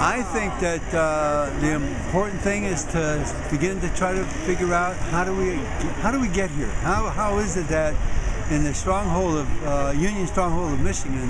I think that the important thing is to begin to try to figure out how do we get here? How is it that in the stronghold of Union stronghold of Michigan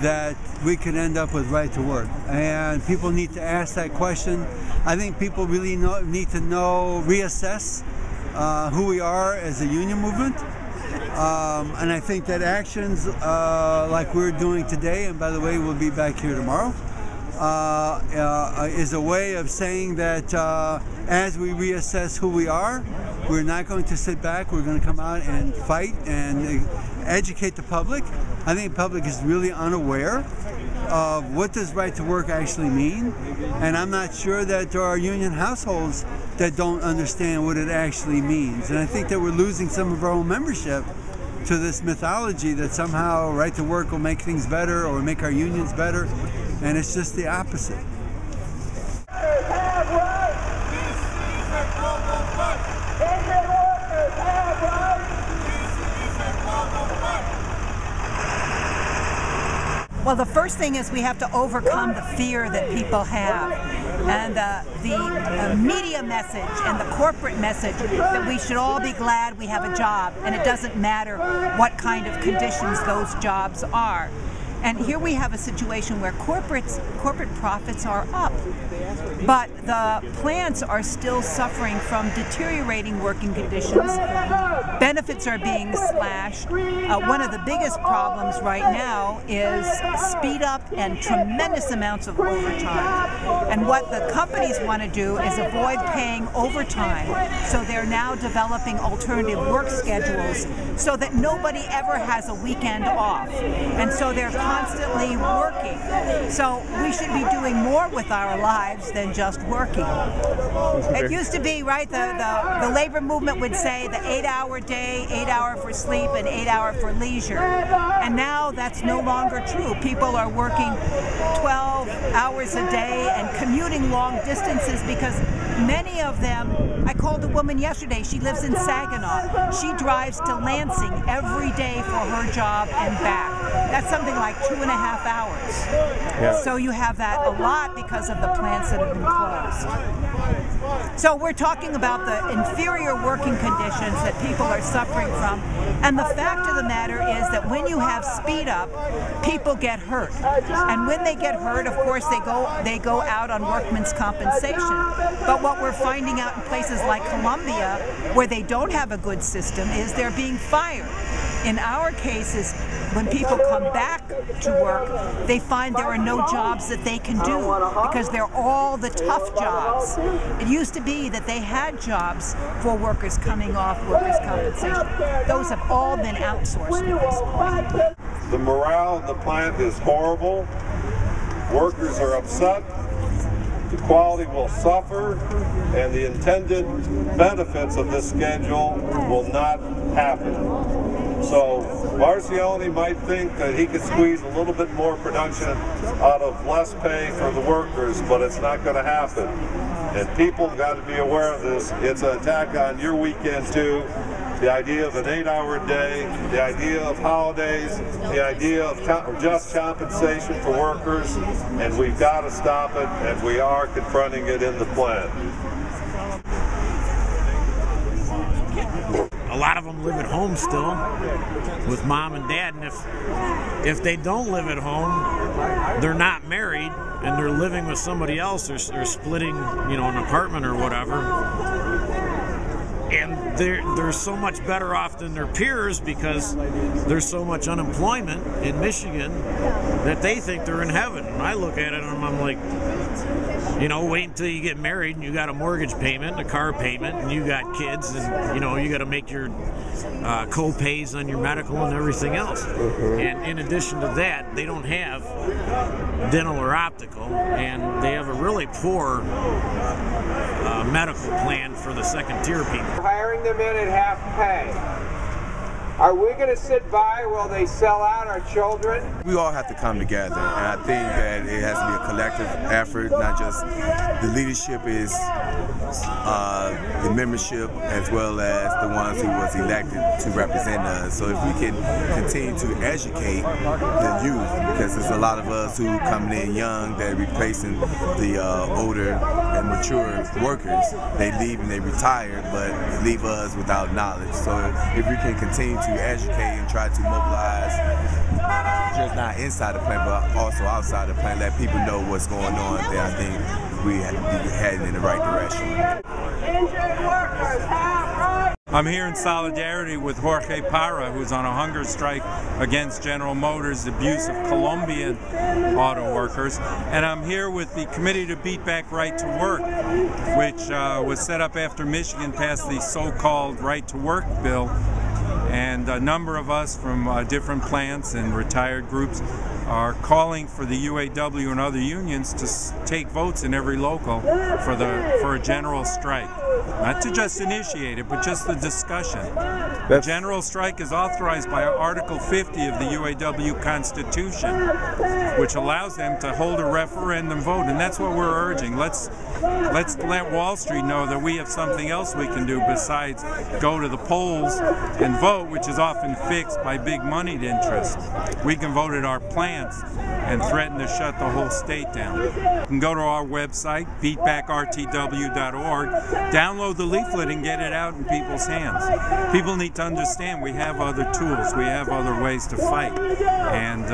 that we could end up with right to work? And people need to ask that question. I think people really need to reassess who we are as a union movement. And I think that actions like we're doing today, and by the way, we'll be back here tomorrow, is a way of saying that as we reassess who we are, we're not going to sit back. We're going to come out and fight and educate the public. I think the public is really unaware of what does right to work actually mean, and I'm not sure that there are union households that don't understand what it actually means. And I think that we're losing some of our own membership to this mythology that somehow right to work will make things better or make our unions better, and it's just the opposite. Well, the first thing is we have to overcome the fear that people have, and the media message and the corporate message that we should all be glad we have a job, and it doesn't matter what kind of conditions those jobs are. And here we have a situation where corporate profits are up, but the plants are still suffering from deteriorating working conditions. Benefits are being slashed. One of the biggest problems right now is speed up and tremendous amounts of overtime. And what the companies want to do is avoid paying overtime, so they're now developing alternative work schedules so that nobody ever has a weekend off. And so they're constantly working. So we should be doing more with our lives than just working. It used to be, right, the labor movement would say the 8-hour day, 8 hour for sleep, and 8 hour for leisure. And now that's no longer true. People are working 12 hours a day and commuting long distances because many of them, I called a woman yesterday, she lives in Saginaw. She drives to Lansing every day for her job and back. That's something like 2.5 hours. Yeah. So you have that a lot because of the plants that have been closed. So we're talking about the inferior working conditions that people are suffering from. And the fact of the matter is that when you have speed up, people get hurt. And when they get hurt, of course, they go out on workman's compensation. But what we're finding out in places like Columbia, where they don't have a good system, is they're being fired. In our cases, when people come back to work, they find there are no jobs that they can do because they're all the tough jobs. It used to be that they had jobs for workers coming off workers' compensation. Those have all been outsourced at this point. The morale in the plant is horrible. Workers are upset. The quality will suffer, and the intended benefits of this schedule will not happen. So Marcioni might think that he could squeeze a little bit more production out of less pay for the workers, but it's not going to happen. And people got to be aware of this. It's an attack on your weekend too. The idea of an 8-hour day, the idea of holidays, the idea of just compensation for workers, and we've got to stop it, and we are confronting it in the plant. A lot of them live at home still with mom and dad, and if they don't live at home, they're not married and they're living with somebody else, or splitting, an apartment or whatever. And they're so much better off than their peers because there's so much unemployment in Michigan that they think they're in heaven. And I look at it and I'm like, wait until you get married and you got a mortgage payment, a car payment, and you got kids, and you got to make your co-pays on your medical and everything else. And in addition to that, they don't have dental or optical, and they have a really poor medical plan for the second-tier people. Hiring them in at half pay. Are we going to sit by while they sell out our children? We all have to come together, and I think that it has to be a collective effort, not just the leadership is the membership as well as the ones who was elected to represent us. So if we can continue to educate the youth, because there's a lot of us who coming in young that are replacing the older and mature workers. They leave and they retire, but leave us without knowledge. So if we can continue to educate and try to mobilize, just not inside the plant, but also outside the plant, let people know what's going on, then I think we have to be heading in the right direction. I'm here in solidarity with Jorge Parra, who's on a hunger strike against General Motors' abuse of Colombian auto workers. And I'm here with the Committee to Beat Back Right to Work, which was set up after Michigan passed the so-called Right to Work bill. And a number of us from different plants and retired groups are calling for the UAW and other unions to take votes in every local for a general strike. Not to just initiate it, but just the discussion. The general strike is authorized by Article 50 of the UAW Constitution, which allows them to hold a referendum vote, and that's what we're urging. Let's let Wall Street know that we have something else we can do besides go to the polls and vote, which is often fixed by big moneyed interests. We can vote at our plants and threaten to shut the whole state down. You can go to our website, beatbackrtw.org, download the leaflet and get it out in people's hands. People need to understand we have other tools, we have other ways to fight, and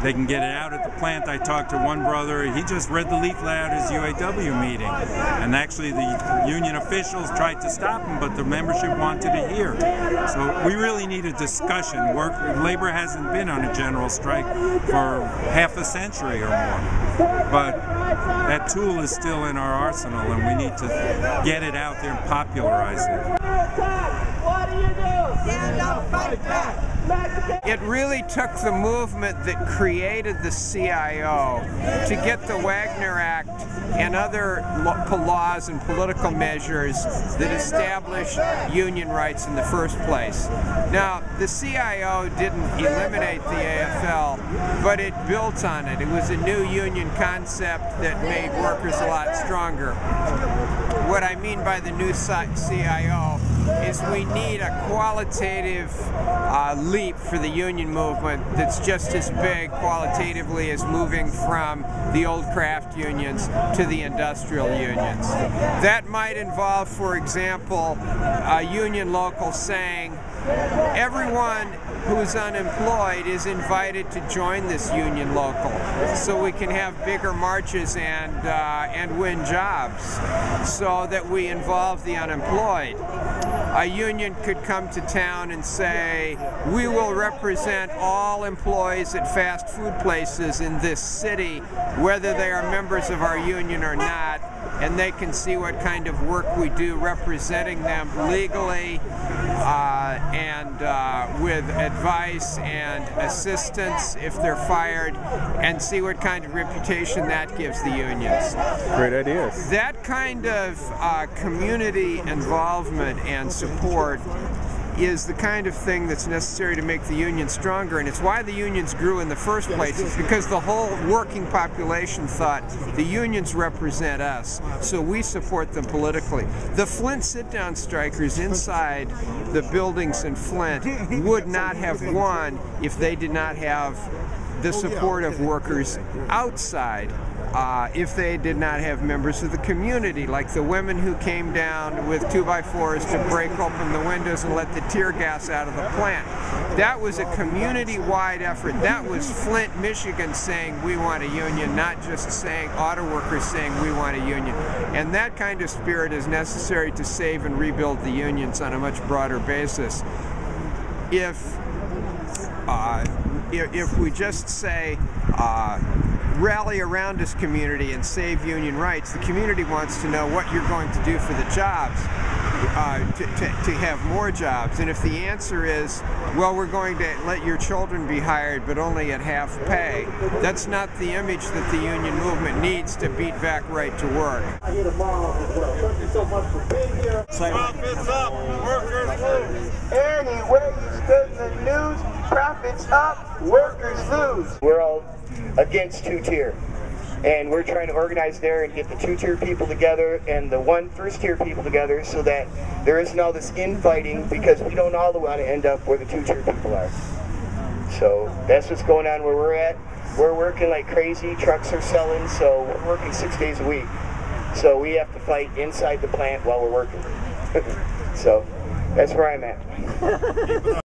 they can get it out at the plant. I talked to one brother, he just read the leaflet at his UAW meeting, and actually the union officials tried to stop him, but the membership wanted to hear. So we really need a discussion. Labor hasn't been on a general strike for half a century or more, but that tool is still in our arsenal, and we need to get it out there and popularize it. What do you do? Stand up, fight back. It really took the movement that created the CIO to get the Wagner Act and other laws and political measures that established union rights in the first place. Now, the CIO didn't eliminate the AFL, but it built on it. It was a new union concept that made workers a lot stronger. What I mean by the new CIO is we need a qualitative leap for the union movement that's just as big qualitatively as moving from the old craft unions to the industrial unions. That might involve, for example, a union local saying everyone who's unemployed is invited to join this union local, so we can have bigger marches and win jobs, so that we involve the unemployed. A union could come to town and say, we will represent all employees at fast food places in this city, whether they are members of our union or not, and they can see what kind of work we do representing them legally and with advice and assistance if they're fired, and see what kind of reputation that gives the unions. Great ideas. That kind of community involvement and support is the kind of thing that's necessary to make the union stronger, and it's why the unions grew in the first place. It's because the whole working population thought the unions represent us, so we support them politically. The Flint sit-down strikers inside the buildings in Flint would not have won if they did not have the support of workers outside. If they did not have members of the community, like the women who came down with 2x4s to break open the windows and let the tear gas out of the plant. That was a community-wide effort. That was Flint, Michigan saying we want a union, not just saying auto workers saying we want a union. And that kind of spirit is necessary to save and rebuild the unions on a much broader basis. If we just say, rally around this community and save union rights, the community wants to know what you're going to do for the jobs, to have more jobs. And if the answer is, well, we're going to let your children be hired but only at half pay, that's not the image that the union movement needs to beat back right to work. Profits up, workers lose. Any way you spin the news, profits up, workers lose. We're all against two-tier. And we're trying to organize there and get the two-tier people together and the one first-tier people together so that there isn't all this infighting, because we don't all want to end up where the two-tier people are. So that's what's going on where we're at. We're working like crazy. Trucks are selling, so we're working 6 days a week. So we have to fight inside the plant while we're working. So that's where I'm at.